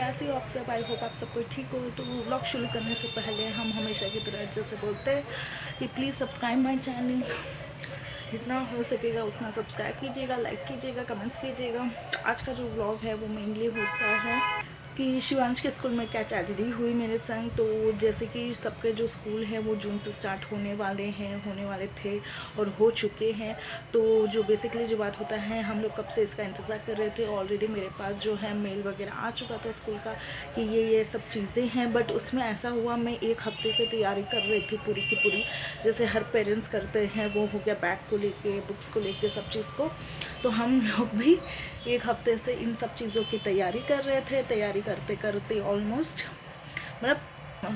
कैसे हो आप सब। आई होप आप सब कोई ठीक हो। तो व्लॉग शुरू करने से पहले हम हमेशा की तरह जैसे बोलते हैं कि प्लीज़ सब्सक्राइब माय चैनल, जितना हो सकेगा उतना सब्सक्राइब कीजिएगा, लाइक कीजिएगा, कमेंट्स कीजिएगा। आज का जो व्लॉग है वो मेनली होता है कि शिवांश के स्कूल में क्या ट्रेजेडी हुई मेरे संग। तो जैसे कि सबके जो स्कूल हैं वो जून से स्टार्ट होने वाले थे और हो चुके हैं। तो जो बेसिकली जो बात होता है, हम लोग कब से इसका इंतज़ार कर रहे थे। ऑलरेडी मेरे पास जो है मेल वगैरह आ चुका था स्कूल का कि ये सब चीज़ें हैं। बट उसमें ऐसा हुआ, मैं एक हफ्ते से तैयारी कर रही थी पूरी की पूरी, जैसे हर पेरेंट्स करते हैं। वो हो गया बैग को लेके, बुक्स को लेके, सब चीज़ को। तो हम लोग भी एक हफ्ते से इन सब चीज़ों की तैयारी कर रहे थे। तैयारी करते करते ऑलमोस्ट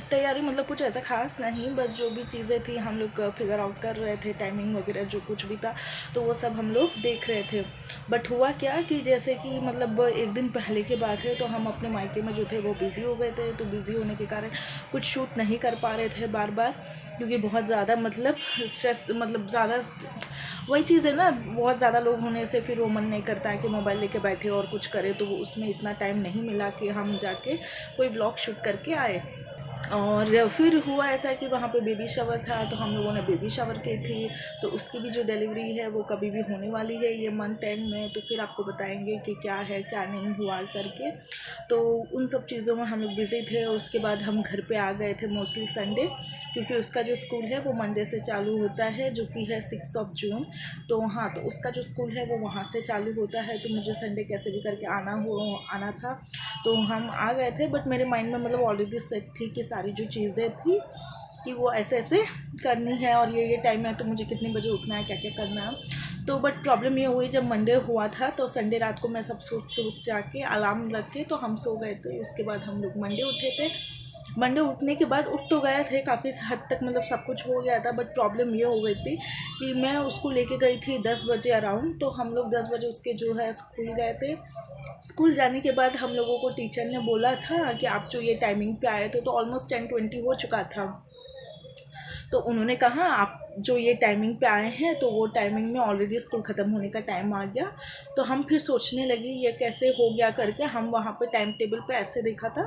तैयारी कुछ ऐसा खास नहीं, बस जो भी चीज़ें थी हम लोग फिगर आउट कर रहे थे, टाइमिंग वगैरह जो कुछ भी था तो वो सब हम लोग देख रहे थे। बट हुआ क्या कि जैसे कि एक दिन पहले की बात है, तो हम अपने मायके में जो थे वो बिज़ी हो गए थे। तो बिज़ी होने के कारण कुछ शूट नहीं कर पा रहे थे बार बार, क्योंकि बहुत ज़्यादा स्ट्रेस, ज़्यादा वही चीज़ है ना, बहुत ज़्यादा लोग होने से फिर वो मन नहीं करता है कि मोबाइल लेके बैठे और कुछ करें। तो वो उसमें इतना टाइम नहीं मिला कि हम जाके कोई ब्लॉग शूट करके आए। और फिर हुआ ऐसा कि वहाँ पे बेबी शावर था, तो हम लोगों ने बेबी शावर की थी। तो उसकी भी जो डिलीवरी है वो कभी भी होने वाली है ये मंथ एंड में। तो फिर आपको बताएंगे कि क्या है क्या नहीं हुआ करके। तो उन सब चीज़ों में हम लोग बिज़ी थे। उसके बाद हम घर पे आ गए थे मोस्टली संडे, क्योंकि उसका जो स्कूल है वो मंडे से चालू होता है, जो कि है 6 जून। तो हाँ, तो उसका जो स्कूल है वो वहाँ से चालू होता है। तो मुझे संडे कैसे भी करके आना था। तो हम आ गए थे। बट मेरे माइंड में ऑलरेडी सेट थी कि सारी जो चीज़ें थी कि वो ऐसे ऐसे करनी है और ये टाइम है, तो मुझे कितने बजे उठना है, क्या क्या करना है। तो बट प्रॉब्लम ये हुई, जब मंडे हुआ था तो संडे रात को मैं सब सोच जाके अलार्म रख के तो हम सो गए थे। उसके बाद हम लोग मंडे उठे थे। मंडे उठने के बाद उठ तो गए थे काफ़ी हद तक, सब कुछ हो गया था। बट प्रॉब्लम ये हो गई थी कि मैं उसको लेके गई थी 10 बजे अराउंड। तो हम लोग 10 बजे उसके जो है स्कूल गए थे। स्कूल जाने के बाद हम लोगों को टीचर ने बोला था कि आप जो ये टाइमिंग पे आए थे, तो ऑलमोस्ट 10:20 हो चुका था। तो उन्होंने कहा आप जो ये टाइमिंग पे आए हैं तो वो टाइमिंग में ऑलरेडी स्कूल ख़त्म होने का टाइम आ गया। तो हम फिर सोचने लगे ये कैसे हो गया करके। हम वहाँ पे टाइम टेबल पे ऐसे देखा था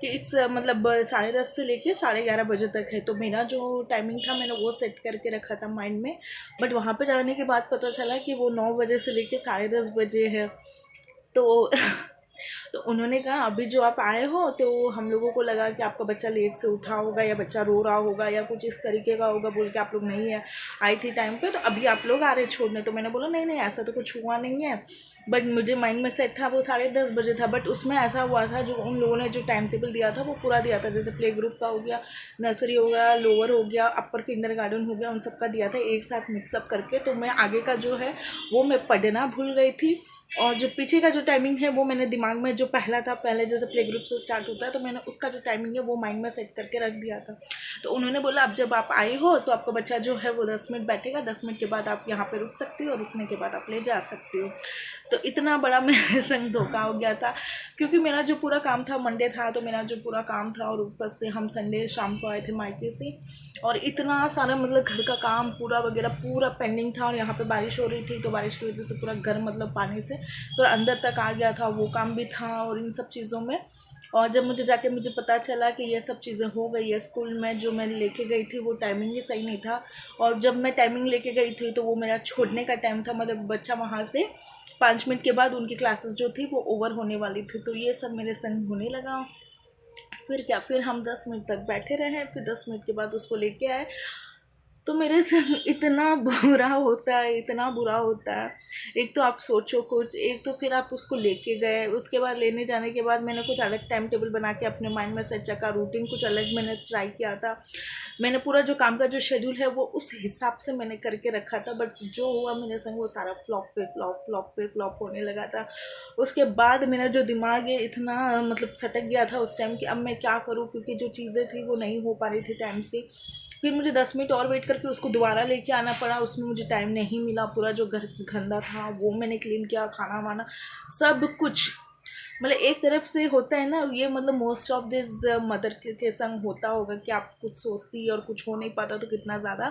कि इट्स 10:30 से लेके 11:30 बजे तक है। तो मेरा जो टाइमिंग था मैंने वो सेट करके रखा था माइंड में। बट वहाँ पे जाने के बाद पता चला कि वो 9 बजे से लेके 10:30 बजे है। तो तो उन्होंने कहा अभी जो आप आए हो, तो हम लोगों को लगा कि आपका बच्चा लेट से उठा होगा या बच्चा रो रहा होगा या कुछ इस तरीके का होगा, बोल के आप लोग नहीं है आई थी टाइम पे, तो अभी आप लोग आ रहे छोड़ने। तो मैंने बोला नहीं नहीं, ऐसा तो कुछ हुआ नहीं है। बट मुझे माइंड में सेट था वो 10:30 बजे था। बट उसमें ऐसा हुआ था, जो उन लोगों ने जो टाइम टेबल दिया था वो पूरा दिया था। जैसे प्ले ग्रुप का हो गया, नर्सरी हो गया, लोअर हो गया, अपर किंडरगार्टन हो गया, उन सबका दिया था एक साथ मिक्सअप करके। तो मैं आगे का जो है वो मैं पढ़ना भूल गई थी। और जो पीछे का जो टाइमिंग है वो मैंने दिमाग में, जो पहला था, पहले जैसे प्ले ग्रुप से स्टार्ट होता है, तो मैंने उसका जो टाइमिंग है वो माइंड में सेट करके रख दिया था। तो उन्होंने बोला अब जब आप आए हो तो आपका बच्चा जो है वो 10 मिनट बैठेगा, 10 मिनट के बाद आप यहाँ पे रुक सकती हो और रुकने के बाद आप ले जा सकती हो। तो इतना बड़ा मेरे संग धोखा हो गया था, क्योंकि मेरा जो पूरा काम था, मंडे था तो मेरा जो पूरा काम था, और ऊपर से हम संडे शाम को आए थे मायके से। और इतना सारा घर का काम पूरा वगैरह पूरा पेंडिंग था। और यहाँ पे बारिश हो रही थी, तो बारिश की वजह से पूरा घर पानी से पूरा अंदर तक आ गया था, वो काम भी था और इन सब चीज़ों में। और जब मुझे पता चला कि ये सब चीज़ें हो गई है स्कूल में, जो मैं लेके गई थी वो टाइमिंग ही सही नहीं था। और जब मैं टाइमिंग लेके गई थी तो वो मेरा छोड़ने का टाइम था, बच्चा वहाँ से 5 मिनट के बाद उनकी क्लासेस जो थी वो ओवर होने वाली थी। तो ये सब मेरे संग होने लगा। फिर क्या, फिर हम 10 मिनट तक बैठे रहे, फिर 10 मिनट के बाद उसको लेके आए। तो मेरे संग इतना बुरा होता है, इतना बुरा होता है। एक तो आप सोचो कुछ, एक तो फिर आप उसको लेके गए, उसके बाद लेने जाने के बाद मैंने कुछ अलग टाइम टेबल बना के अपने माइंड में सेट रखा, रूटीन कुछ अलग मैंने ट्राई किया था। मैंने पूरा जो काम का जो शेड्यूल है वो उस हिसाब से मैंने करके रखा था। बट जो हुआ मेरे संग वो सारा फ्लॉप पे फ्लॉप, फ्लॉप पे फ्लॉप होने लगा था। उसके बाद मेरा जो दिमाग है इतना सटक गया था उस टाइम कि अब मैं क्या करूँ, क्योंकि जो चीज़ें थी वो नहीं हो पा रही थी टाइम से। फिर मुझे 10 मिनट और वेट करके उसको दोबारा लेके आना पड़ा, उसमें मुझे टाइम नहीं मिला। पूरा जो घर गंदा था वो मैंने क्लीन किया, खाना वाना सब कुछ। मतलब एक तरफ से होता है ना ये, मतलब मोस्ट ऑफ दिस मदर के संग होता होगा कि आप कुछ सोचती और कुछ हो नहीं पाता तो कितना ज़्यादा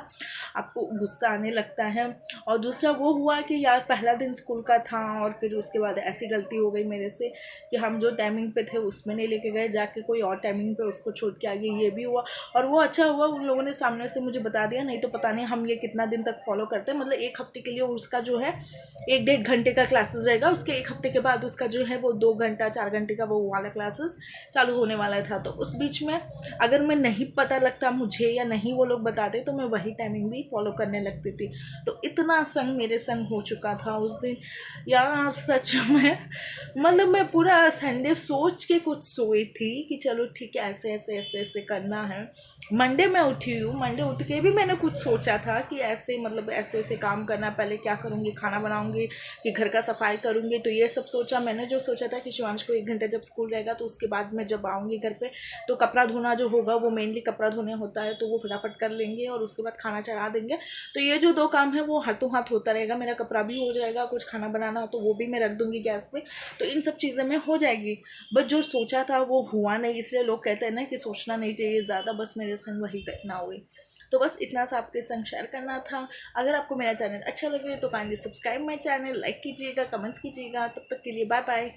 आपको गुस्सा आने लगता है। और दूसरा वो हुआ कि यार पहला दिन स्कूल का था और फिर उसके बाद ऐसी गलती हो गई मेरे से कि हम जो टाइमिंग पे थे उसमें नहीं लेके गए, जाके कोई और टाइमिंग पे उसको छोड़ के आ गए, ये भी हुआ। और वो अच्छा हुआ उन लोगों ने सामने से मुझे बता दिया, नहीं तो पता नहीं हम ये कितना दिन तक फॉलो करते हैं। मतलब एक हफ्ते के लिए उसका जो है 1-1.5 घंटे का क्लासेस रहेगा, उसके एक हफ्ते के बाद उसका जो है वो 2 घंटा 4 घंटे का वो वाला क्लासेस चालू होने वाला था। तो उस बीच में अगर मैं नहीं पता लगता मुझे या नहीं वो लोग बताते तो मैं वही टाइमिंग भी फॉलो करने लगती थी। तो इतना संग मेरे संग हो चुका था उस दिन यार, सच में मतलब मैं पूरा संडे सोच के कुछ सोई थी कि चलो ठीक है ऐसे ऐसे ऐसे ऐसे करना है। मंडे में उठी हूँ, मंडे उठ के भी मैंने कुछ सोचा था कि ऐसे मतलब ऐसे ऐसे काम करना, पहले क्या करूँगी, खाना बनाऊँगी कि घर का सफाई करूँगी। तो ये सब सोचा मैंने। जो सोचा था कि शिवांश को 1 घंटे जब स्कूल रहेगा तो उसके बाद मैं जब आऊँगी घर पे तो कपड़ा धोना जो होगा वो मेनली कपड़ा धोने होता है तो वो फटाफट कर लेंगे और उसके बाद खाना चढ़ा देंगे। तो ये जो 2 काम है वो हाथों हाथ होता रहेगा, मेरा कपड़ा भी हो जाएगा, कुछ खाना बनाना हो तो वो भी मैं रख दूँगी गैस पे। तो इन सब चीज़ें में हो जाएगी। बट जो सोचा था वो हुआ नहीं, इसलिए लोग कहते हैं ना कि सोचना नहीं चाहिए ज़्यादा। बस मेरे संग वही घटना हुई। तो बस इतना सा आपके संग शेयर करना था। अगर आपको मेरा चैनल अच्छा लगे तो kindly subscribe my channel, like कीजिएगा, कमेंट्स कीजिएगा। तब तक के लिए बाय बाय।